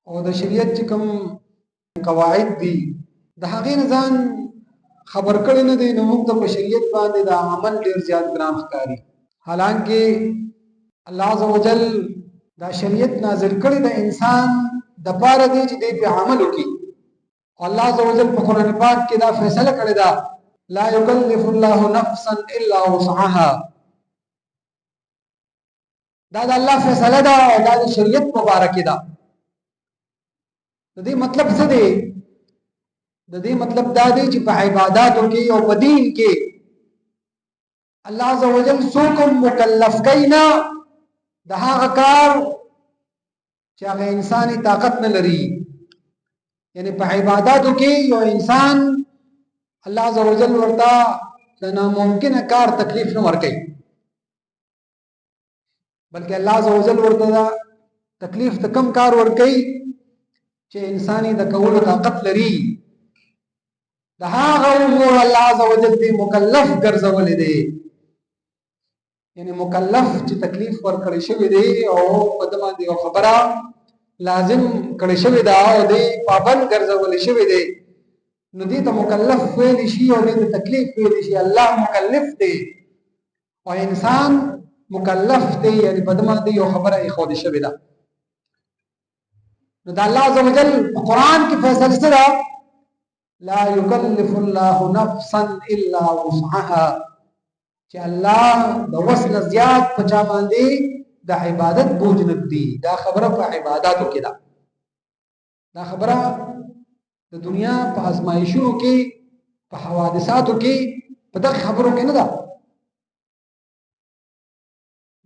او د شریعت چې کوم قواعد دي د هغې نه ځان خبر کړی نه دی، نو موږ ته په شریعت باندې د عمل ډېر زیات ګران ښکاري. حالانکه الله عز وجل دا شریعت نازل کړی د انسان د پاره دی چې دی په عمل وکړي. الله عز وجل په قرآن پاک کې دا فیصله کړې ده، لا یکلف الله نفسا الا وسعها. دا د الله فیصله ده او دا د شریعت مبارکه ده. د دې مطلب څه دی؟ د دې مطلب دا دی چې په عباداتو کې او په دین کې الله عز وجل څوک مکلف کینا د هغه کار چې هغه انساني طاقت نه لري. یعنی په عباداتو کې یو انسان الله عز وجل ورته د ناممکنه کار تکلیف نه ورکوي، بلکې الله عز وجل ورته تکلیف ته کم کار ورکوي چې انساني د کولو طاقت لري. د هغه امور الله عز وجل دې مکلف ګرځولې دی، یعنی مکلف چې تکلیف ورکړی شوی دی او په دې باندې یو خبره لازم کړی شوی دا او دې پابند ګرځولې شوی دی، نو دې ته مکلف ویل شي او دې ته تکلیف ویل شي. الله مکلف دی او انسان مکلف دی، یعنی په دې باندې یو خبره یې خو دې شوی ده. نو د الله عز وجل په قرآن کې فیصله سره لا یکلف الله نفسا الا وسعها، چې الله د وس نه زیات په چا باندې د عبادت بوج نه دی. دا خبره په عباداتو کې ده. دا خبره د دنیا په ازمایښونو کې، په حوادثاتو کې، په دغه خبرو کې نه ده.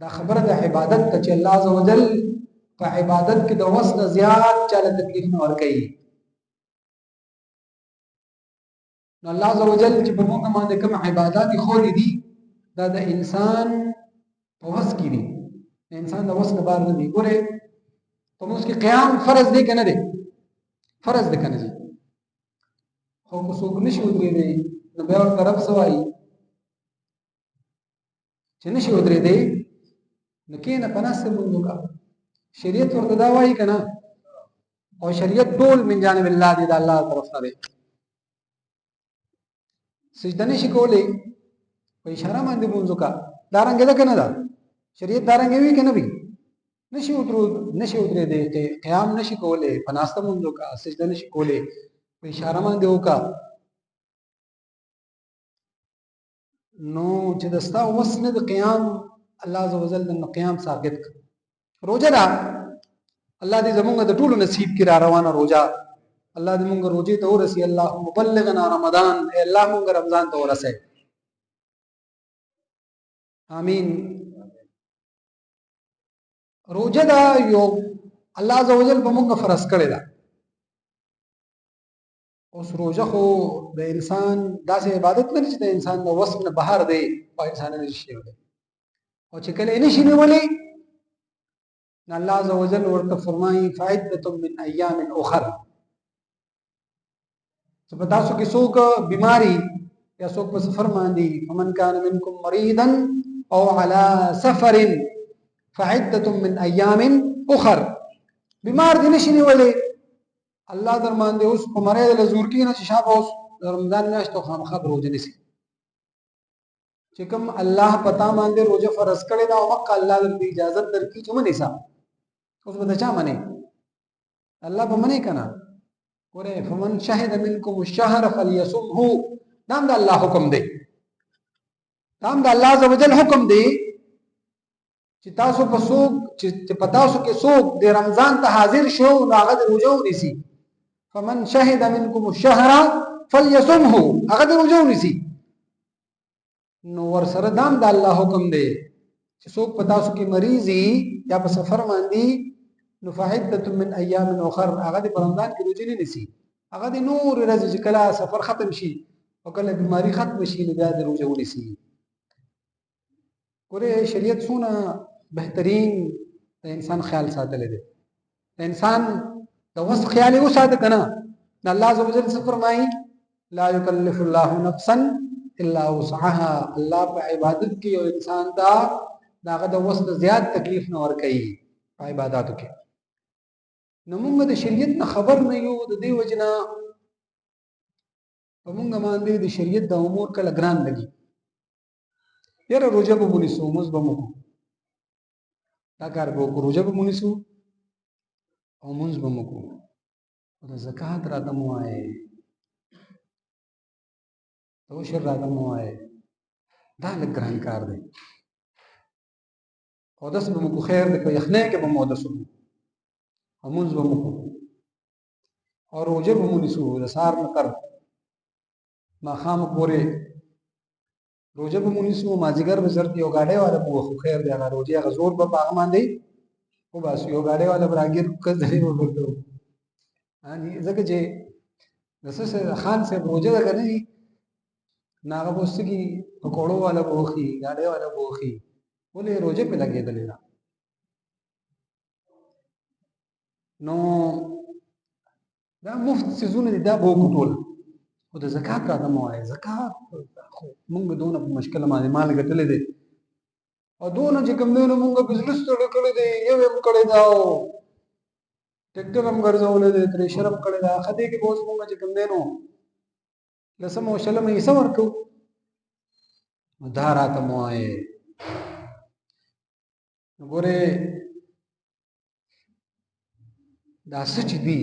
دا خبره د عبادت ته چې الله عز وجل په عبادت کې د وس نه زیات چاله تکلیف نه ورکوي. نو الله عز وجل چې په موږ باندې کوم عبادات خوري دي دا د انسان په وس کې دي، انسان د وس نه بار نه دي. ګوره په موږ کې قیام فرض دی که نه دی؟ فرض دی که نه دی؟ خو که څوک نشي ودرېدی نو بیا ورته رب څه وایي چې نشي ودرېدی نو کښېنه په ناستې لمونځ وکړه. شریعت ورته دا وایي که نه؟ او شریعت ټول من جانب الله دی، د الله طرف نه دی. سجده نشي کولی په اشاره باندې لمونځ وکړه، دا رنګې ده که نه ده؟ شریعت دا رنګې وي که نه وي؟ نشي ودرېدی، قیام نشي کولی، په ناسته لمونځ وکړه، سجده نشي کولی، په اشاره باندې وکړه. نو چې د ستا وس نه د قیام، الله عز وجل د قیام ثابت کړ. روزه ده، الله دې زمونږ د ټولو نصیب کې را روانه روزه، الله دې مونږ روزې ته ورسي. اللهم بلغنا رمضان، اے الله مونږ رمضان ته ورسې. آمین. روزه ده یو الله عز وجل په مونږ فرض کړی ده. اوس روزه خو د انسان داسې عبادت نه چې د انسان د وس نه بهر دی، په انسان نه شي نیولی، او چې کله یې نشي نیولی نو الله عز وجل ورته فرمایي فعدة من ایام اخر. چې په تاسو کې څوک بیماری یا څوک په سفر باندې، فمن کان منکم مریضا او علی سفر فعدة من ایام اخر. بیمار دی نشي نیولی، الله در باندې اوس په مرۍ د زور کې نه چې شابه اوس د رمضان میاشت خامخا به روزه نیسي. چې کوم الله پتا باندې روزه فرض کړی دا او مکه الله درته اجازت درکړي چې مه نیسه. اوس به د چا منې؟ الله به منې که نه؟ ګوره فمن شهد منکم الشهر فلیصمه، دا هم د الله حکم دی، دا هم د الله عز وجل حکم دی چې تاسو په څوک چې په تاسو کې څوک د رمضان ته حاضر شو نو هغه د روژه ونیسي. فمن شهد منکم الشهر فلیصمه، هغه د روژه ونیسي. نو ورسره دا هم د الله حکم دی چې څوک په تاسو کې مریض وي یا په سفر باندې نو فعدة من ایام اخر، هغه د رمضان کې روزه نه نیسي، هغه د نور ورځې چې کله سفر ختم شي او کله بیماری ختم شي نو بیا د روزه ونیسي. ګوره شریعت څونه بهترین د انسان خیال ساتلی دی. د انسان د وس خیال یې وساته که نه؟ الله عز وجل څه فرمایي؟ لا یکلف الله نفسا الا وسعها. الله په عبادت کې یو انسان ته د هغه د وس نه زیات تکلیف نه ورکوي په عباداتو کې. نو موږ د شریعت نه خبر نه یو، د دې وجنه په موږ باندې د شریعت د امور کله ګران لګي. یاره روزه به ونیسو، مونځ به مو کوو، دا کار به وکړو، روزه به مو نیسو او مونځ به مو کوو، خو د زکات راته مو وایې، د عشر راته مو وایې، دا لږ ګران کار دی. اودس به مو کو، خیر دی، په یخنۍ کې به مو اودس وکړو او مونځ به مو کوو او روزه به مو نیسو د سهار نه تر ماښامه پورې روزه به مو نیسو. مازدیګر به زر یو ګاډۍ والا به وخو، خیر دی، هغه روزې هغه زور به په هغه باندې وباسو، یو ګاډۍ والا به راګیر کړي به ورته ځکه چې د څه خان صاحب روزه ده که نه وي، نو هغه به اوس څه کي پکوړو والا به وخي، ګاډۍ والا به وخي، ولې روزه پې لګېدلې ده. نو دا مفت څیزونه دي، دا به وکړو ټول، خو د زکات راته مه وایه. زکات خو مونږ دونه په مشکله باندې مال ګټلی دی او دونه چې کوم دی نو مونږ بزنس ستړی کړی دی، یو یې هم کړی ده او ټکټر هم ګرځولی دی، ترېشر هم کړی ده، ښه دې کې به اوس مونږ چې کوم دی نو لسمه او شلمه حصه ورکوو. نو دا راته مه وایې. نو ګورې دا څه چې دي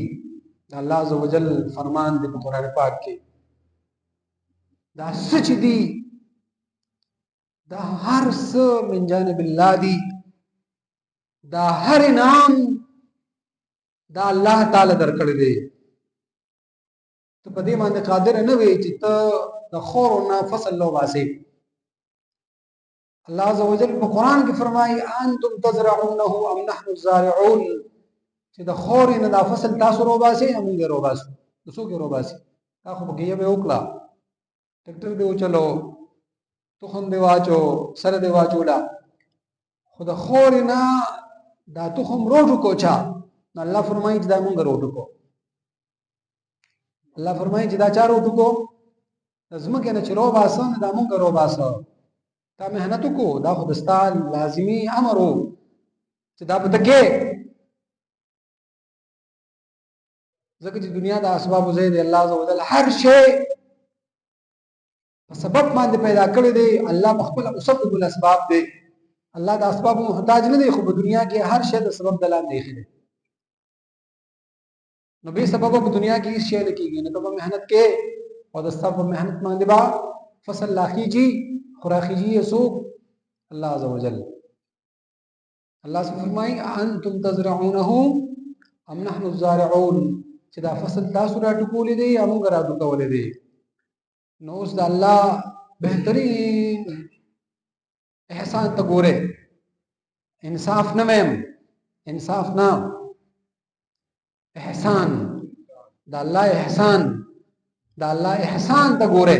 د الله عز وجل فرمان دی په قرآن پاک کې، دا څه چې دي دا هر څه من جانب الله دي، دا هر انعام دا الله تعالی درکړی دی. ته په دې باندې قادر نه وې چې ته د خور نه فصل لو باسې. الله عز وجل په قرآن کې فرمایي انتم تزرعونه ام نحن الزارعون، چې د خور نه دا فصل تاسو رو باسې یا موږ رو باسو. څوک رو باسي؟ تا خو پکې به وکړه، ټکټر دی وچلو، تخم دی واچو، سره دی واچولا، خو د خور نه دا تخم روټو کو چا. نو الله فرمایي چې دا موږ روټو کو. الله فرمایي چې دا چا روټو کو؟ زمکه نه چې رو باسه دا موږ رو باسه. تا مهنت کو، دا خو دستا لازمی امر وو چې دا به تکې، ځکه چې دنیا د اسباب زید الله عز وجل هر شی په سبب باندې پیدا کړی دی. الله په خپل مسبب الاسباب دی، الله د اسباب محتاج نه دی، خو په دنیا کې هر شی د سبب د لاندې دی. نو به سبب په دنیا کې هیڅ شی نه کیږي، نو ته مهنت کې او د سبب مهنت باندې با فصل لاخیږي، خوراخیږي یسوع الله عز وجل. الله سبحانه فرمایي انتم تزرعونه ام نحن الزارعون، چې دا فصل تاسو را ټکولې دی یا موږ را ټکولې دی. نو اوس د الله بهترین احسان ته ګوره، انصاف نه مېم، انصاف نه، احسان، د الله احسان، د الله احسان ته ګوره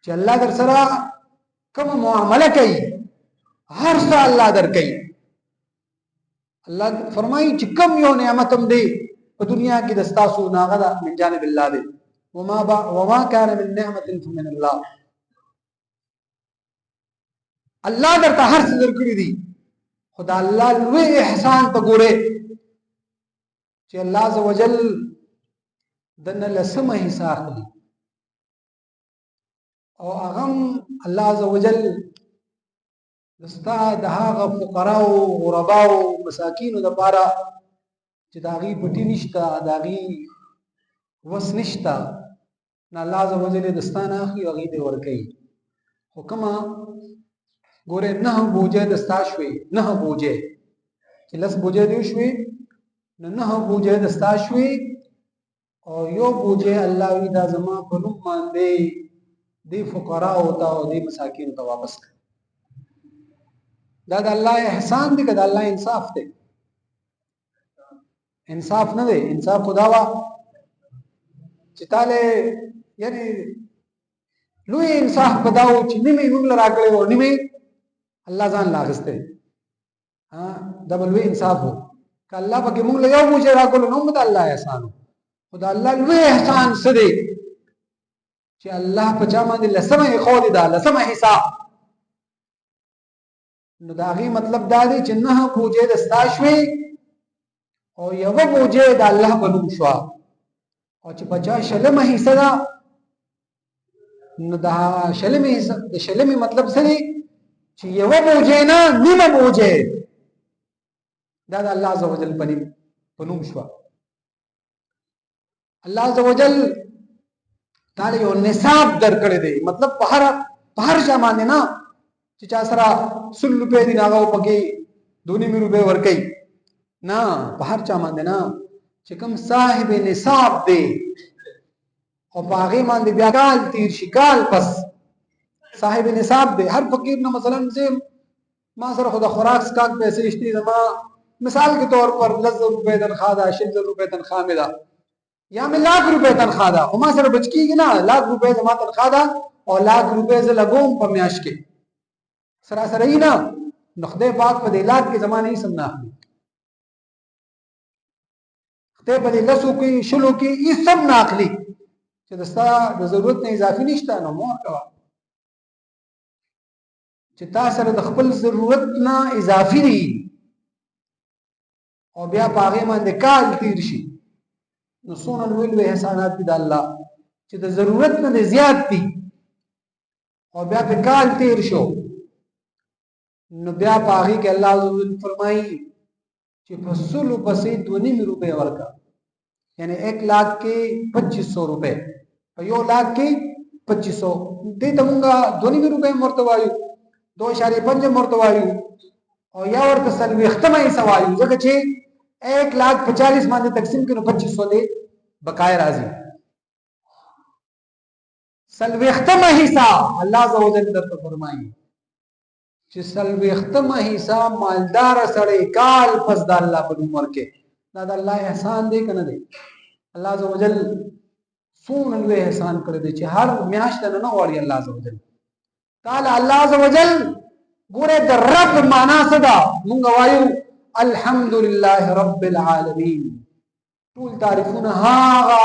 چې الله در سره کوم معامله کوي، هر څه الله در کوي. الله فرمایي چې کوم یو نعمت هم دی په دنیا کې د ستاسو ناغه ده من جانب الله دی. وما كان من نعمت فمن الله. الله درته هر څه درکړي دي، خدا الله لوی احسان ته ګوره چې الله عز وجل دنه لسمه حصہ اخلي او هغه الله عز وجل دستا د هغه فقراو غرباو مساکینو د پاره چې داغي پټی نشته، داغي وس نشته، نه الله عز وجل دستانه اخلي او هغه دې ورکوي. خو کما ګوره نه بوجه دستا شوي، نه بوجه چې لس بوجه دی شوي، نه بوجه دستا شوي او یو بوجه الله وی دا زما په نوم باندې دی فقراء ہوتا او دی مساکین ته واپس کړ. دا د الله احسان دی که د الله انصاف دی؟ انصاف نه دی. انصاف خدا وا چې تعالی یعنی لوی انصاف پداو چې نیمه موږ راکړې او نیمه الله ځان لاغسته. دا بل وی انصاف وو که الله پکې موږ له یو موجه راکول نو د الله احسان. خدا الله لوی احسان څه دی چې الله په چا باندې لسمه خو دا لسمه حساب. نو دا غي مطلب دا دی چې نه بوجه د ستا شوي او یو بوجه د الله په نوم شو او چې 50 شلمه حصہ دا نو دا شلمه حصہ د شلمه مطلب څه دی چې یو بوجه نه نیمه بوجه دا د الله عزوجل په نوم شو. الله عزوجل تعالی یو نصاب درکړی دی، مطلب په هر چا باندې نه چې چا سره 100 روپے دی هغه پکې 2 روپے ورکړي نه، په هر چا باندې نه چې کوم صاحب نصاب دی او په هغه باندې بیا کال تیر شي کال پس صاحب نصاب دی. هر فقیر نه مثلا زه ما سره خو د خوراک سکاک پیسې شته، ما مثال کے طور پر 10 روپے تنخواہ دا 60 روپے تنخواہ مې دا یا مې 1,00,000 روپے تنخواہ دا، خو ما سره بچ کیږي نه 1,00,000 روپے زما تنخواہ دا او 1,00,000 روپے ز لګوم په میاشت کې سره یې نه، نو خدای پاک په دې لات کې زمانه یې سم نه اخلي، خدای په دې لسو کې شلو کې یې سم نه اخلي چې دستا د ضرورت نه اضافي نشته نو مور کوا چې تاسو سره د خپل ضرورت نه اضافي دي او بیا پاغه باندې کال تیر شي نو سونه ویلو احسانات دي د الله چې د ضرورت نه زیات دي او بیا په کال تیر شو نو بیا پاغه کې الله عز وجل فرمایي چې فصلو پسې 2.5 روپے ورکا یعنی 1,00,000 کې 2500 روپے په 1,00,000 کې 2500 دې تمونګه 2.5 روپے مرتوایو 2.5 مرتوایو او یا ورته سلوي ختمه یې سوایو ځکه چې 1,40,000 باندې تقسیم کړو 2500 دې بقای راځي سلوي ختمه حصہ الله عز وجل درته فرمایي چې سلوي ختمه حصہ مالدار سره کال پس د الله په عمر کې دا د الله احسان دی کنه دی. الله عز وجل سونه له احسان کړی دی چې هر میاشت نه غواړي الله عز وجل تعالی. الله عز وجل ګوره د رب معنا څه ده مونږ وایو الحمدلله رب العالمین، ټول تعریفونه هغه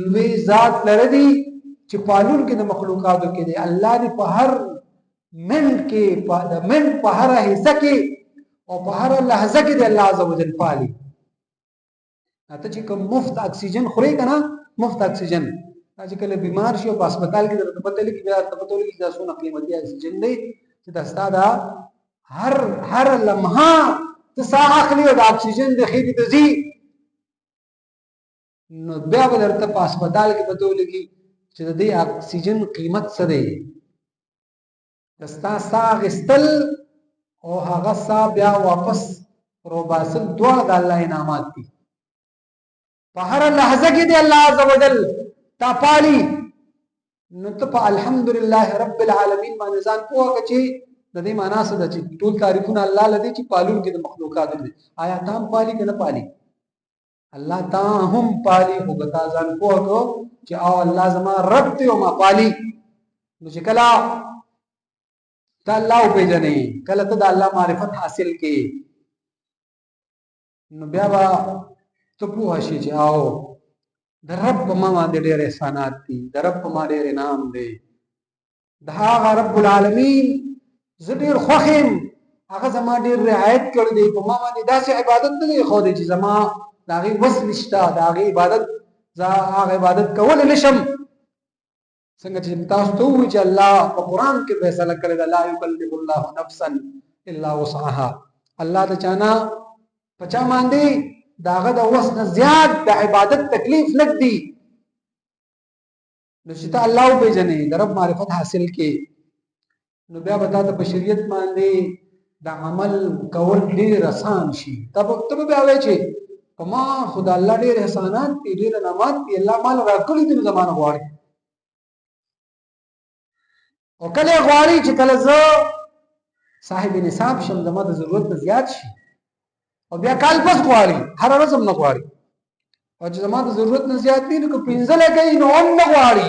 لوی ذات لره دي چې پالون کې د مخلوقاتو کې دی. الله دې په هر منټ کې په هر حصہ کې او په هر لحظه کې دی الله عز وجل پالي. ته چې کوم مفت اکسیجن خوري کنه مفت اکسیجن چې کله بیمار شي او په هسپتال کې درته پته لګي بیا ته پته لګي دا څونه قیمتي اکسیجن دی چې دا ستاده هر لمحه ته ساه اخلي او د اکسیجن د خېټې ته ځي نو بیا به درته په هسپتال کې پته لګي چې د دې اکسیجن قیمت څه دی. دستا ساه اخیستل او هغه ساه بیا واپس روباسل دواړه د الله انعامات دي. په هر لحظه کې دی الله عز وجل تا پالي نو ته په الحمدلله رب العالمین باندې ځان پوهه کړي د دې معنا څه ده چې ټول تعریفونه الله لدی چې پالون کې د مخلوقات دي. آیا تام پالي کنه پالي؟ الله تا هم پالي خو غتا ځان پوهه کو چې او الله زما رب ته او ما پالي نو چې کله ته الله په جنې کله ته د الله معرفت حاصل کې نو بیا ته پوه شي چې او د رب په ما باندې ډېر احسانات دي، د رب په ما ډېر انعام دی. د هغه رب العالمین زه ډېر خوښ یم، هغه زما ډېر رعایت کړی دی، په ما باندې داسې عبادت نه دی ښودی چې زما د هغې وس نشته، د هغې عبادت زه هغه عبادت کولی نه شم. څنګه چې تاسو ته ووایي چې الله په قرآن کې فیصله کړې ده لا یکلف الله نفسا الا وسعها. الله د چا نه په چا باندې داغه د وس نه زیات د عبادت تکلیف نک دی. نو چې ته الله وپېژنې د رب معرفت حاصل کې نو بیا به تا ته په شریعت باندې د عمل کول ډېر آسان شي. ته به بیا وایې چې په ما خو د الله ډېر احسانات دي ډېر انعامات دي الله مال راکړي دي نو زمانه غواړي او کله غواړي چې کله زه صاحب نصاب شم زما د ضرورت نه زیات شي او بیا کال پس غواړي هر ورځ هم نه غواړي او چې زما د ضرورت نه زیات دي نو که 15 لکه نو هم نه غواړي.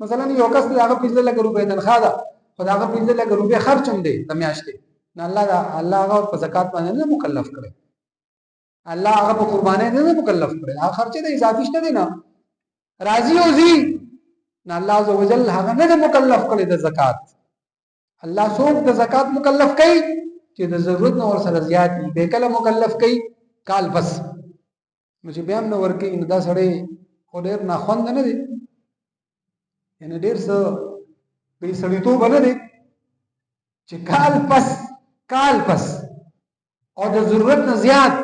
مثلا یو کس ته هغه 15 لکه روپۍ تنخواه ده خو هغه 15 لکه روپۍ خرچ هم دی د میاشتې نو الله هغه په زکات باندې نه مکلف کړي، الله هغه په قربانۍ نه مکلف کړي، هغه خرچه د اضافي شته دی نه راضي او زی نه الله عز وجل هغه نه مکلف کړي د زکات. الله څوک د زکات مکلف کوي چې د ضرورت نه ور سره زیات دي به کله مکلف کوي کال پس نو چې بیا هم نه ورکوي نو دا سړی خو ډېر ناخوند نه دی، یعنې ډېر څه بې سړیتوبه نه دی چې کال پس او د ضرورت نه زیات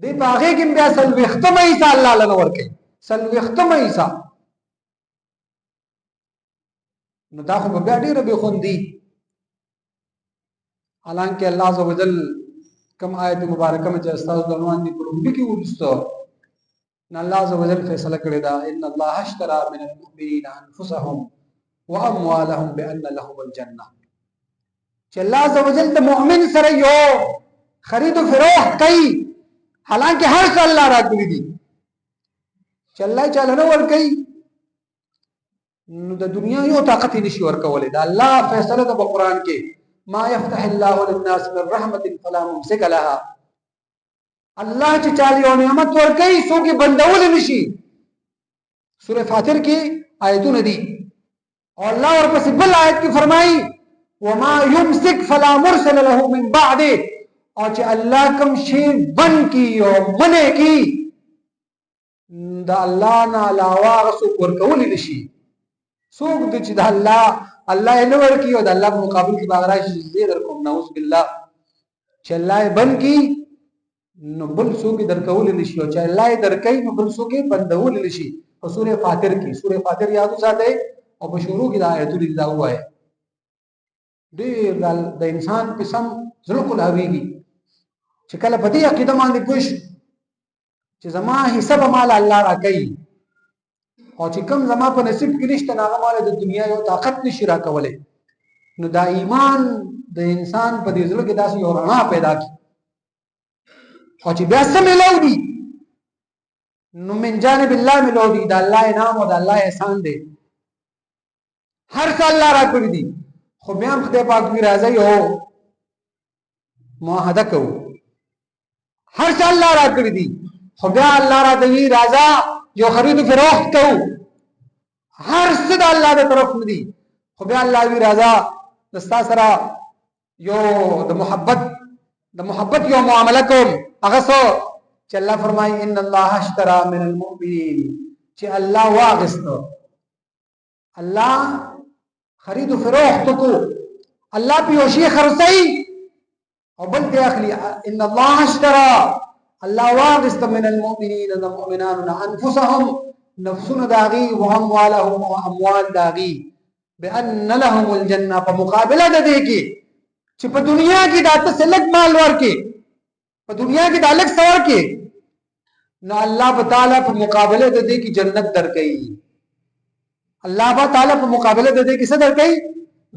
دی په هغې کې بیا 40 حصه الله له نه ورکوي، 40 حصه. نو دا خو به بیا ډېره بې خوندي. حالانکه الله عز وجل کم آیت مبارکه میں چې استاد عنوان دی په لومړي کې ورسته نو الله عز وجل فیصله کړې ده ان الله اشترى من المؤمنین انفسهم واموالهم بان لهم الجنه، چې الله عز وجل د مؤمن سره یو خرید و فروخت کوي. حالانکه هر څه الله راکړي دي چې الله چاله نه ورکوي نو د دنیا یو طاقت نشي ورکولی. دا الله فیصله ده په قرآن کې ما يفتح الله للناس من رحمة فلا ممسك لها. الله چې چاله یو نعمت ورکوي څوک یې بندولی نشي. سورہ فاتر کې آیتونه دي او الله ورپسې بل آیت کې فرمایي وما يمسك فلا مرسل له من بعده، او چې الله کوم شی بند کی او منع کی دا الله نه علاوه هغه څوک ورکولی نشي. څوک د چې د الله یې نه ورکي او د الله په مقابل کې باغ راشي زه درکوم نعوذ بالله چې الله یې بند کی نو بل څوک یې درکولی نشي، او چې الله یې درکوي نو بل څوک یې بندولی نشي. په سورې فاتر کې سورې فاتر یاد وساتئ او په شروع کې د آیتونو دا ووایه. ډېر د انسان قسم زړه کولاویږي چې کله په دې عقیده باندې پوه شي چې زما حصه به مال الله راکوي او چې کوم زما په نصیب کې نشته نو هغه مال د دنیا یو طاقت نشي راکولی. نو دا ایمان د انسان په دې زړه کې داسې یو رڼا پیدا کړي او چې بیا څه میلاو دي نو من جانب الله میلاو دي، د الله انعام او د الله احسان دی. هر څه الله راکړي دي خو بیا هم خدای پاک وی راځي او معاهده کوو. هر څه الله راکړي دي خو بیا الله راته وی راځه یو خرید و فروخت کوو. هر څه د الله د طرف نه دي خو بیا الله وی راځه دستا سره یو د محبت یو معامله کوم. هغه څه چې الله فرمایي ان الله اشترى من المؤمنین، چې الله واغستو، الله خرید و فروخت کو، الله په یو شی خرڅي او بل دی اخلي. ان الله اشترى الله واغست من المؤمنین د مؤمنانو انفسهم نفسونه داغي او اموالهم او اموال داغي بان لهم الجنه، په مقابله د دې کې چې په دنیا کې دا ته لږ مال ورکې، په دنیا کې دا لږ څه ورکې نو الله تعالی په مقابله د دې کې جنت درکړي. الله تعالی په مقابله د دې کې څه درکړي؟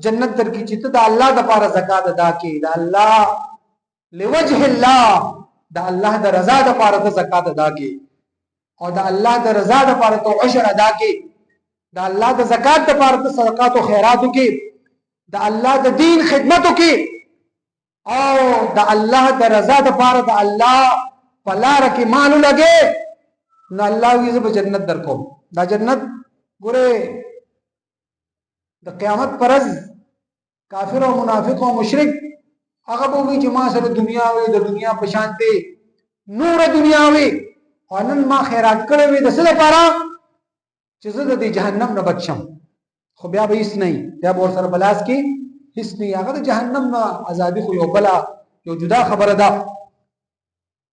جنت درکړي. چې ته د الله د لپاره زکات ادا کړې، د الله لوجه الله، د الله د رضا د لپاره ته زکات ادا کړې او د الله د رضا د لپاره ته عشر ادا کړې، د الله د زکات د لپاره ته صدقات او خیرات وکړې، د الله د دین خدمت وکړې او د الله د رضا د لپاره د الله په لاره کې مال لګې نو الله وی زه به جنت درکوم. دا جنت ګوره د قیامت پر ورځ کافر او منافق او مشرک هغه به وي چې ما سره دنیا وي، د دنیا په شان ته نور دنیا وي او نن ما خیرات کړی وي د څه لپاره چې زه د جهنم نه بچم. خو بیا به هیڅ نه وي، بیا به ورسره بلاس کې هیڅ نه وي. هغه د جهنم نه ازادي خو یو بله یو جدا خبره ده.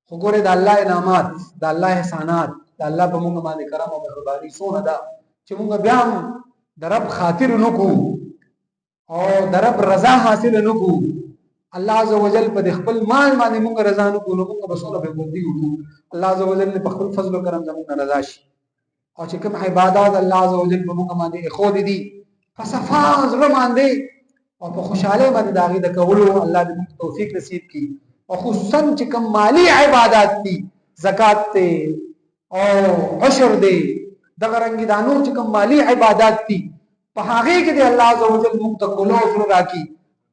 خو ګوره د الله انعامات، د الله احسانات، د الله په موږ باندې کرم او مهرباني څونه ده چې موږ بیا هم د رب خاطر نکو او د رب رضا حاصل نکو. الله عز وجل په خپل مال باندې موږ رضا نکو نو موږ به څونه به بوندي وکړو. الله عز وجل په خپل فضل او کرم زموږ رضا شي او چې کوم عبادت الله عز وجل په موږ باندې خو دي په صفا زړه باندې او په خوشاله باندې داغي د کولو الله دې توفیق نصیب کړي. او خصوصا چې کوم مالی عبادت دي، زکات ته او عشر دی، دغه رنګ د انور چې کوم مالی عبادت دي په هغه کې دی الله عز وجل موږ ته کولو سره راکړي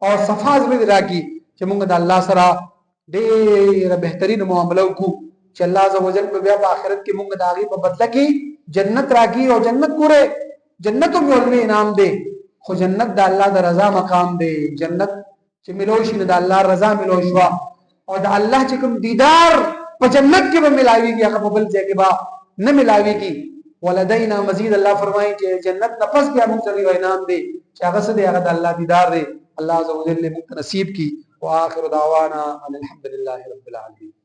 او صفا زړه راکړي چې موږ د الله سره ډېر بهترین معامله وکړو چې الله عز وجل په بیا په آخرت کې موږ د هغه په بدله کې جنت راکړي. او جنت ګوره جنت هم یو لوی انعام دی خو جنت د الله د رضا مقام دی. جنت چې ملو شي د الله رضا ملو شو او د الله چې کوم دیدار په جنت کې به ملاوي کی هغه په بل ځای کې به نه ملاوي کی ولدینا مزید الله فرمایي چې جنت نه پس بیا موږ ته انعام دی چې هغه څه دی هغه د الله دیدار دی الله عز وجل موږ ته نصیب کی واخر دعوانا الحمد لله رب العالمين